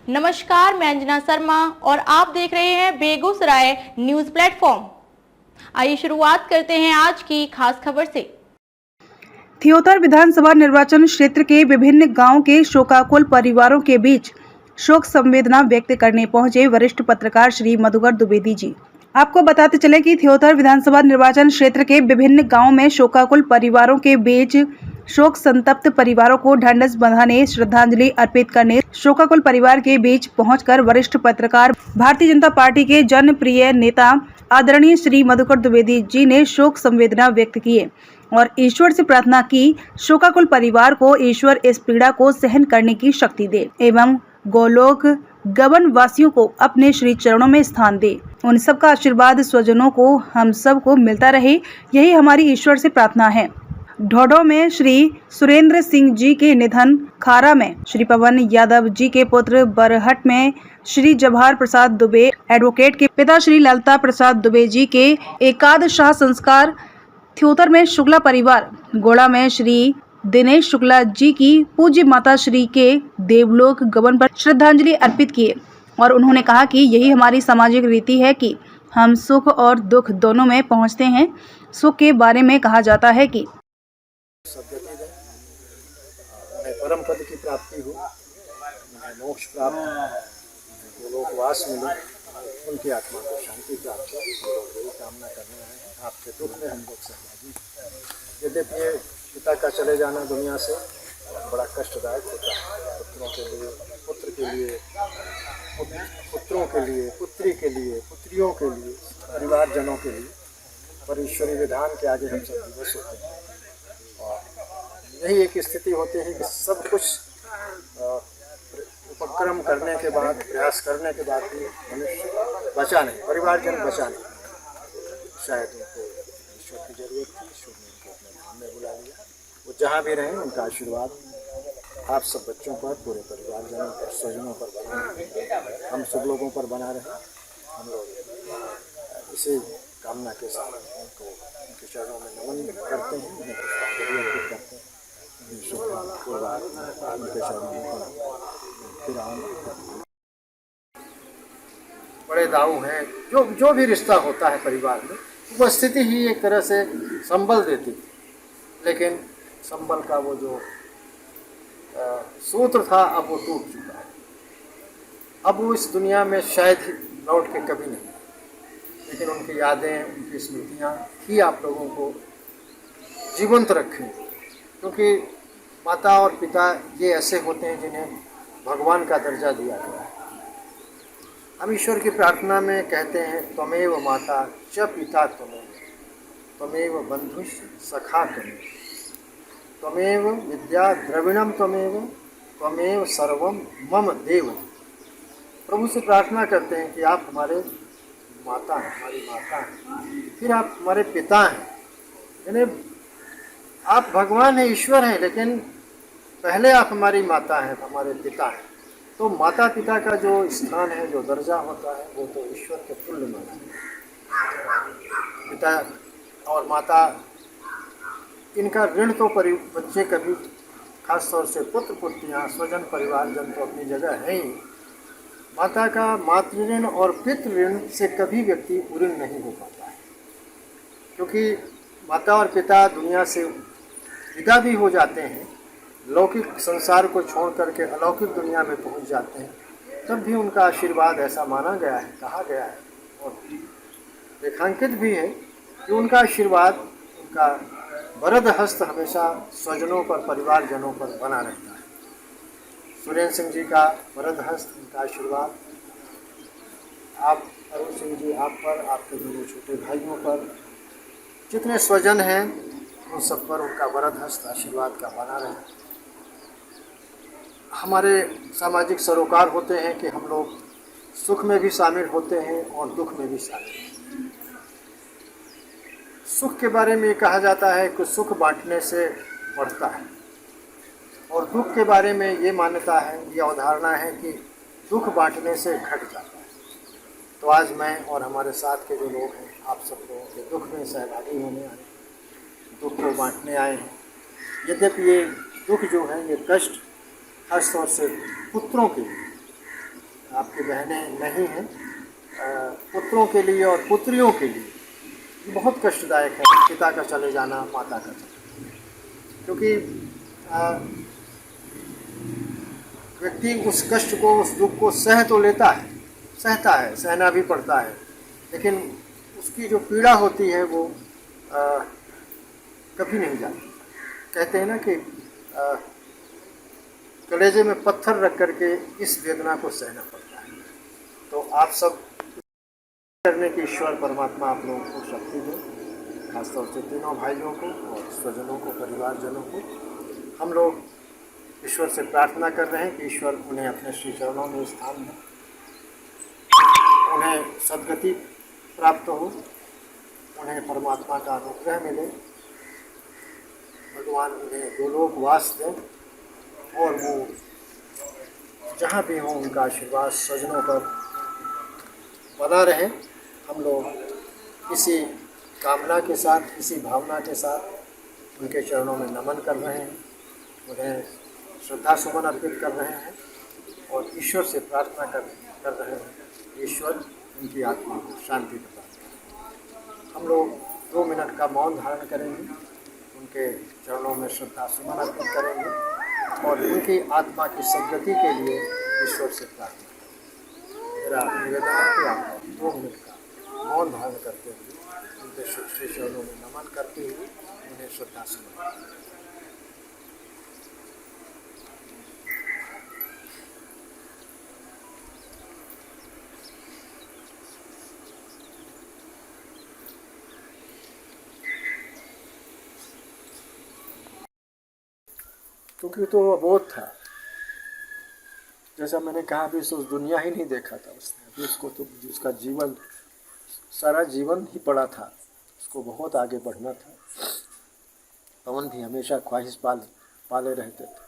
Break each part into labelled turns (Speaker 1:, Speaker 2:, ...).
Speaker 1: नमस्कार, मैं अंजना शर्मा और आप देख रहे हैं बेगूसराय न्यूज प्लेटफॉर्म। आइए शुरुआत करते हैं आज की खास खबर से।
Speaker 2: थियोतर विधानसभा निर्वाचन क्षेत्र के विभिन्न गांव के शोकाकुल परिवारों के बीच शोक संवेदना व्यक्त करने पहुंचे वरिष्ठ पत्रकार श्री मधुकर द्विवेदी जी। आपको बताते चले कि थियोतर विधानसभा निर्वाचन क्षेत्र के विभिन्न गांव में शोकाकुल परिवारों के बीच शोक संतप्त परिवारों को ढांढस बंधाने, श्रद्धांजलि अर्पित करने शोकाकुल परिवार के बीच पहुंचकर वरिष्ठ पत्रकार भारतीय जनता पार्टी के जनप्रिय नेता आदरणीय श्री मधुकर द्विवेदी जी ने शोक संवेदना व्यक्त किए और ईश्वर से प्रार्थना की शोकाकुल परिवार को ईश्वर इस पीड़ा को सहन करने की शक्ति दे एवं गोलोक गगन वासियों को अपने श्री चरणों में स्थान दे। उन सबका आशीर्वाद स्वजनों को हम सब को मिलता रहे, यही हमारी ईश्वर से प्रार्थना है। ढोडो में श्री सुरेंद्र सिंह जी के निधन, खारा में श्री पवन यादव जी के पुत्र, बरहट में श्री जवाहर प्रसाद दुबे एडवोकेट के पिता श्री ललता प्रसाद दुबे जी के एकादशाह संस्कार, थियोतर में शुक्ला परिवार, गोड़ा में श्री दिनेश शुक्ला जी की पूज्य माता श्री के देवलोक गमन पर श्रद्धांजलि अर्पित किए और उन्होंने कहा कि यही हमारी सामाजिक रीति है कि हम सुख और दुख दोनों में पहुंचते हैं। सुख के बारे में कहा जाता है कि
Speaker 3: परम पद की प्राप्ति हो, मोक्ष प्राप्त, गोलोकवास मिले, उनकी आत्मा को शांति प्राप्त हो, वही कामना करने आए हैं। आपके दुख में हम लोग सहभागी हैं। यद्यपि पिता का चले जाना दुनिया से बड़ा कष्टदायक होता है, पुत्रों के लिए, पुत्र के लिए, पुत्रों के लिए, पुत्री के लिए, पुत्रियों के लिए, परिवारजनों के लिए, पर ईश्वरीय विधान के आगे हम सब दिवस होते हैं। और यही एक स्थिति होती है कि सब कुछ उपक्रम करने के बाद, प्रयास करने के बाद भी मनुष्य बचा नहीं, परिवारजन बचा नहीं। शायद उनको ईश्वर की जरूरत थी, ईश्वर ने उनको अपने धाम में बुला लिया। वो जहाँ भी रहें, उनका आशीर्वाद आप सब बच्चों पर, पूरे परिवारजनों पर, स्वजनों पर बना रहे, हम सब लोगों पर बना रहे। हम लोग इसी कामना के साथ उनको उनके चरणों में नमन करते हैं, उन्हें पुष्पांजलि अर्पित करते हैं। बड़े दाऊ हैं, जो भी रिश्ता होता है परिवार में, वो स्थिति ही एक तरह से संबल देती थी, लेकिन संबल का वो जो सूत्र था अब वो टूट चुका है। अब वो इस दुनिया में शायद ही लौट के कभी नहीं, लेकिन उनकी यादें, उनकी स्मृतियाँ ही आप लोगों को जीवंत रखें, क्योंकि माता और पिता ये ऐसे होते हैं जिन्हें भगवान का दर्जा दिया गया है। हम ईश्वर की प्रार्थना में कहते हैं, त्वमेव माता च पिता त्वमेव, त्वमेव बंधुश्च सखा त्वमेव, त्वमेव विद्या द्रविणम त्वमेव, त्वमेव सर्वम मम देव। प्रभु से प्रार्थना करते हैं कि आप हमारे माता हैं, हमारी माता हैं, फिर आप हमारे पिता हैं, यानी आप भगवान हैं, ईश्वर हैं, लेकिन पहले आप हमारी माता हैं, हमारे पिता हैं। तो माता पिता का जो स्थान है, जो दर्जा होता है, वो तो ईश्वर के तुल्य माना है। पिता और माता, इनका ऋण तो बच्चे कभी, खास तौर से पुत्र पुत्रियाँ, स्वजन परिवारजन तो अपनी जगह है ही। माता का मातृ ऋण और पितृ ऋण से कभी व्यक्ति उऋण नहीं हो पाता है, क्योंकि माता और पिता दुनिया से विदा भी हो जाते हैं, लौकिक संसार को छोड़ करके अलौकिक दुनिया में पहुंच जाते हैं, तब भी उनका आशीर्वाद ऐसा माना गया है, कहा गया है और रेखांकित भी है कि उनका आशीर्वाद, उनका वरद हस्त हमेशा स्वजनों पर, परिवारजनों पर बना रहता है। सुरेंद्र सिंह जी का वरद हस्त, उनका आशीर्वाद आप अरुण सिंह जी, आप पर, आपके दोनों छोटे भाइयों पर, जितने स्वजन हैं उन सब पर उनका वरद हस्त आशीर्वाद का बना रहे। हमारे सामाजिक सरोकार होते हैं कि हम लोग सुख में भी शामिल होते हैं और दुख में भी शामिल होते हैं। सुख के बारे में कहा जाता है कि सुख बांटने से बढ़ता है, और दुख के बारे में ये मान्यता है, ये अवधारणा है कि दुख बांटने से घट जाता है। तो आज मैं और हमारे साथ के जो लोग हैं, आप सबको के दुख में सहभागी होने आए, दुख को बांटने आए हैं। यद्यपि ये दुख जो है, ये कष्ट खास तौर से पुत्रों के लिए, आपकी बहनें नहीं हैं, पुत्रों के लिए और पुत्रियों के लिए ये बहुत कष्टदायक है पिता का चले जाना, माता का चले जाना। क्योंकि व्यक्ति उस कष्ट को, उस दुख को सह तो लेता है, सहता है, सहना भी पड़ता है, लेकिन उसकी जो पीड़ा होती है वो कभी नहीं जाती। कहते हैं ना कि कलेजे में पत्थर रख करके इस वेदना को सहना पड़ता है। तो आप सब करने की ईश्वर परमात्मा आप लोगों को शक्ति दे, खासतौर से तीनों भाइयों को और स्वजनों को, परिवारजनों को। हम लोग ईश्वर से प्रार्थना कर रहे हैं कि ईश्वर उन्हें अपने श्री चरणों में स्थान दें, उन्हें सद्गति प्राप्त हो, उन्हें परमात्मा का अनुग्रह मिले, भगवान उन्हें गोलोक वास दें और वो जहाँ भी हों उनका आशीर्वाद स्वजनों पर बना रहे। हम लोग इसी कामना के साथ, इसी भावना के साथ उनके चरणों में नमन कर रहे हैं, उन्हें श्रद्धा सुमन अर्पित कर रहे हैं और ईश्वर से प्रार्थना कर रहे हैं, ईश्वर उनकी आत्मा को शांति प्रदान करें। हम लोग 2 मिनट का मौन धारण करेंगे, उनके चरणों में श्रद्धा सुमन अर्पित करेंगे और उनकी आत्मा की सद्गति के लिए ईश्वर से प्रार्थना करें। मेरा निवेदन है कि आप 2 मिनट का मौन धारण करते हुए उनके श्री चरणों में नमन करते हुए उन्हें श्रद्धा सुमन करें। क्योंकि तो वो अबोध था, जैसा मैंने कहा, अभी उस दुनिया ही नहीं देखा था उसने। अभी उसको तो उसका जीवन, सारा जीवन ही पड़ा था, उसको बहुत आगे बढ़ना था। पवन भी हमेशा ख्वाहिश पाले रहते थे।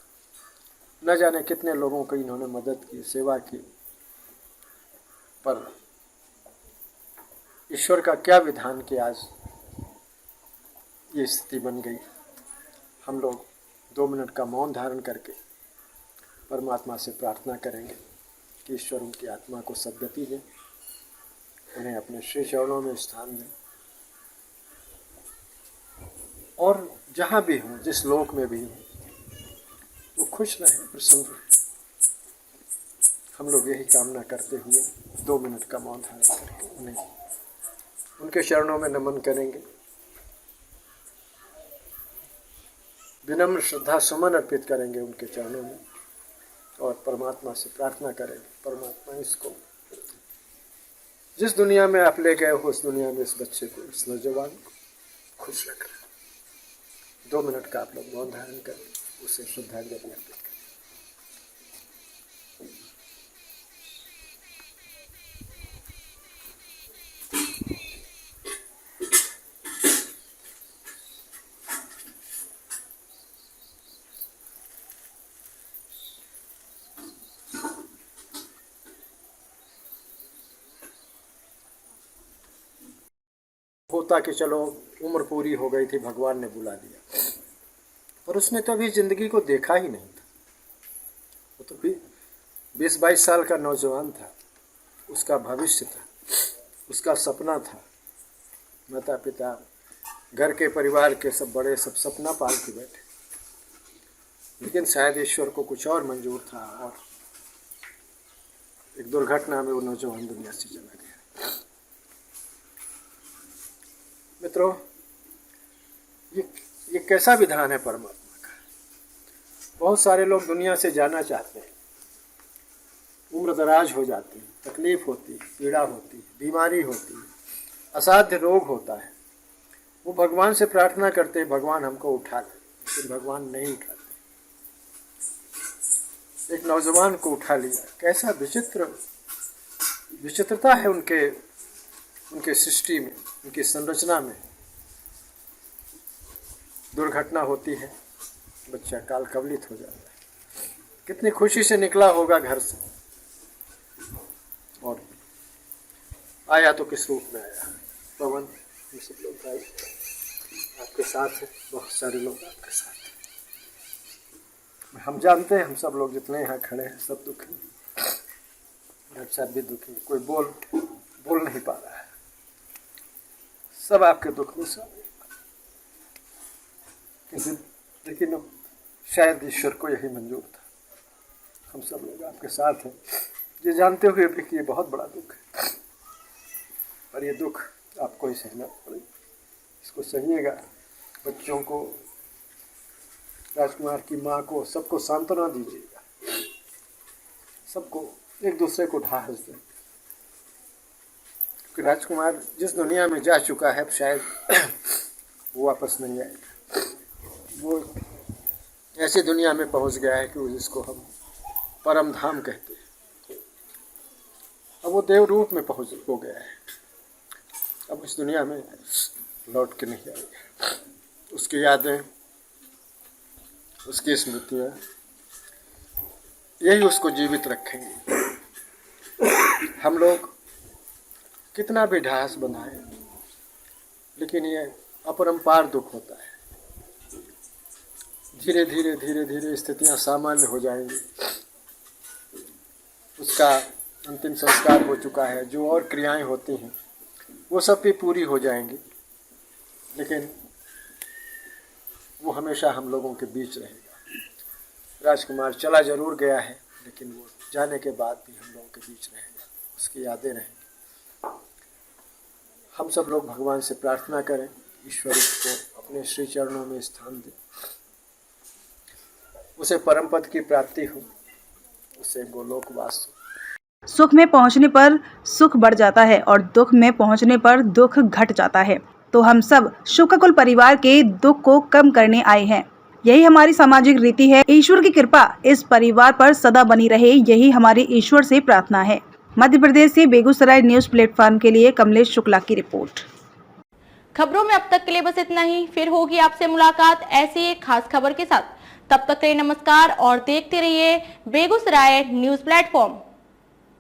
Speaker 3: न जाने कितने लोगों को इन्होंने मदद की, सेवा की, पर ईश्वर का क्या विधान कि आज ये स्थिति बन गई। हम लोग 2 मिनट का मौन धारण करके परमात्मा से प्रार्थना करेंगे कि ईश्वर उनकी आत्मा को सद्गति दे, उन्हें अपने श्री चरणों में स्थान दें और जहाँ भी हों, जिस लोक में भी हों, वो खुश रहें, प्रसन्न रहें। हम लोग यही कामना करते हुए 2 मिनट का मौन धारण करके उन्हें उनके चरणों में नमन करेंगे, विनम्र श्रद्धा सुमन अर्पित करेंगे उनके चरणों में और परमात्मा से प्रार्थना करेंगे, परमात्मा इसको जिस दुनिया में आप ले गए हो उस दुनिया में इस बच्चे को, इस नौजवान को खुश रखें। 2 मिनट का आप लोग मौन धारण करें, उसे श्रद्धांजलि अर्पित करें। होता कि चलो उम्र पूरी हो गई थी, भगवान ने बुला लिया, पर उसने तो अभी जिंदगी को देखा ही नहीं था। वो तो 20-22 साल का नौजवान था, उसका भविष्य था, उसका सपना था। माता पिता, घर के परिवार के सब बड़े सब सपना पाल के बैठे, लेकिन शायद ईश्वर को कुछ और मंजूर था और एक दुर्घटना में वो नौजवान दुनिया से चला गया। मित्रों, ये कैसा विधान है परमात्मा का। बहुत सारे लोग दुनिया से जाना चाहते हैं, उम्र दराज हो जाती है, तकलीफ होती है, पीड़ा होती है, बीमारी होती है, असाध्य रोग होता है। वो भगवान से प्रार्थना करते हैं, भगवान हमको उठा ले, लेकिन भगवान नहीं उठाते। एक नौजवान को उठा लिया, कैसा विचित्रता है उनके सृष्टि में, उनकी संरचना में। दुर्घटना होती है, बच्चा काल कवलित हो जाता है। कितनी खुशी से निकला होगा घर से और आया तो किस रूप में आया। पवन, हम सब लोग भाई आपके साथ हैं, बहुत सारे लोग आपके साथ हैं। हम जानते हैं, हम सब लोग जितने यहाँ खड़े हैं सब दुखी। नायब साहब भी दुखी, कोई बोल नहीं पा रहा है। सब आपके दुख में शामिल, लेकिन शायद ईश्वर को यही मंजूर था। हम सब लोग आपके साथ हैं, ये जानते हुए भी कि ये बहुत बड़ा दुख है, पर ये दुख आपको ही सहना पड़ेगा। इसको सहिएगा। बच्चों को, राजकुमार की माँ को, सबको सांत्वना दीजिएगा, सबको एक दूसरे को ढाल दें। क्योंकि राजकुमार जिस दुनिया में जा चुका है शायद वो वापस नहीं आएगा। वो ऐसी दुनिया में पहुंच गया है कि जिसको हम परम धाम कहते हैं। अब वो देव रूप में हो गया है, अब इस दुनिया में लौट के नहीं आएगा। उसकी यादें, उसकी स्मृतियाँ यही उसको जीवित रखेंगे। हम लोग कितना भी ढास बनाए, लेकिन ये अपरंपार दुख होता है। धीरे धीरे स्थितियाँ सामान्य हो जाएंगी। उसका अंतिम संस्कार हो चुका है, जो और क्रियाएं होती हैं वो सब भी पूरी हो जाएंगी, लेकिन वो हमेशा हम लोगों के बीच रहेगा। राजकुमार चला जरूर गया है, लेकिन वो जाने के बाद भी हम लोगों के बीच रहेगा, उसकी यादें रहेंगी। हम सब लोग भगवान से प्रार्थना करें, ईश्वर को अपने श्री चरणों में स्थान दें, उसे परम पद की प्राप्ति हो, उसे गोलोकवास हो।
Speaker 2: सुख में पहुंचने पर सुख बढ़ जाता है और दुख में पहुंचने पर दुख घट जाता है। तो हम सब शोकाकुल परिवार के दुख को कम करने आए हैं। यही हमारी सामाजिक रीति है। ईश्वर की कृपा इस परिवार पर सदा बनी रहे, यही हमारी ईश्वर से प्रार्थना है। मध्य प्रदेश से बेगूसराय न्यूज प्लेटफॉर्म के लिए कमलेश शुक्ला की रिपोर्ट।
Speaker 1: खबरों में अब तक के लिए बस इतना ही। फिर होगी आपसे मुलाकात ऐसी एक खास खबर के साथ। तब तक के लिए नमस्कार और देखते रहिए बेगूसराय न्यूज प्लेटफॉर्म।